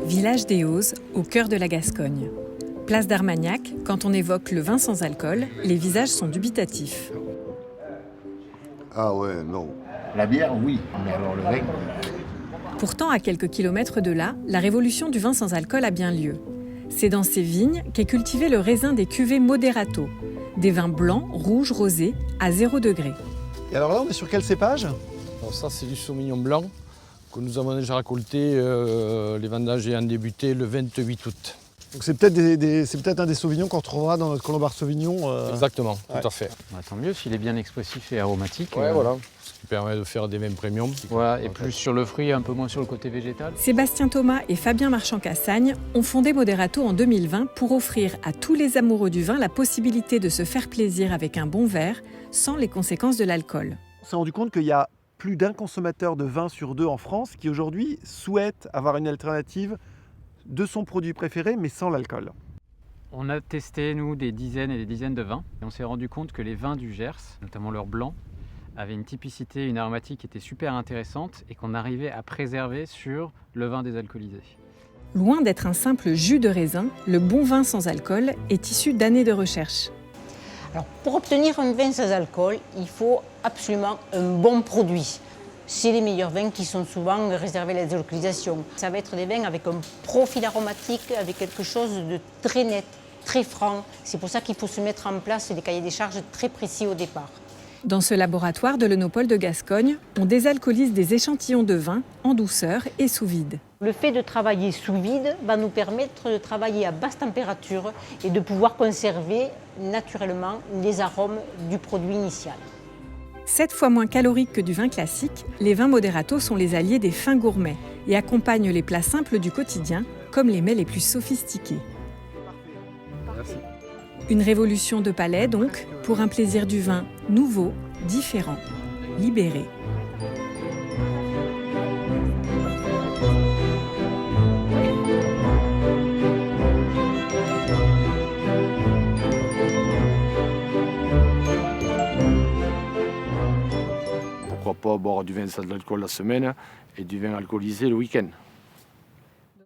Village des Ozes, au cœur de la Gascogne. Place d'Armagnac, quand on évoque le vin sans alcool, les visages sont dubitatifs. Ah ouais, non. La bière, oui, mais alors le vin... Pourtant, à quelques kilomètres de là, la révolution du vin sans alcool a bien lieu. C'est dans ces vignes qu'est cultivé le raisin des cuvées Moderato, des vins blancs, rouges, rosés, à 0 degré. Et alors là, on est sur quel cépage? Alors ça, c'est du Sauvignon blanc que nous avons déjà récolté. Les vendages ayant débuté le 28 août. Donc c'est peut-être un des sauvignons qu'on retrouvera dans notre Colombard Sauvignon. Exactement, ouais. tout à fait. Bah, tant mieux s'il est bien expressif et aromatique. Ouais, voilà. Ce qui permet de faire des vins premium. Voilà, et plus sur le fruit, un peu moins sur le côté végétal. Sébastien Thomas et Fabien Marchand-Cassagne ont fondé Moderato en 2020 pour offrir à tous les amoureux du vin la possibilité de se faire plaisir avec un bon verre sans les conséquences de l'alcool. On s'est rendu compte qu'il y a plus d'un consommateur de vin sur 2 en France qui aujourd'hui souhaite avoir une alternative de son produit préféré mais sans l'alcool. On a testé, nous, des dizaines et des dizaines de vins. Et on s'est rendu compte que les vins du Gers, notamment leurs blancs, avaient une typicité, une aromatique qui était super intéressante et qu'on arrivait à préserver sur le vin désalcoolisé. Loin d'être un simple jus de raisin, le bon vin sans alcool est issu d'années de recherche. Alors, pour obtenir un vin sans alcool, il faut absolument un bon produit. C'est les meilleurs vins qui sont souvent réservés à la désalcoolisation. Ça va être des vins avec un profil aromatique, avec quelque chose de très net, très franc. C'est pour ça qu'il faut se mettre en place des cahiers des charges très précis au départ. Dans ce laboratoire de l'Œnopole de Gascogne, on désalcoolise des échantillons de vin en douceur et sous vide. Le fait de travailler sous vide va nous permettre de travailler à basse température et de pouvoir conserver naturellement les arômes du produit initial. 7 fois moins caloriques que du vin classique, les vins Moderato sont les alliés des fins gourmets et accompagnent les plats simples du quotidien, comme les mets les plus sophistiqués. Merci. Une révolution de palais donc, pour un plaisir du vin nouveau, différent, libéré. Pourquoi pas boire du vin sans alcool la semaine et du vin alcoolisé le week-end.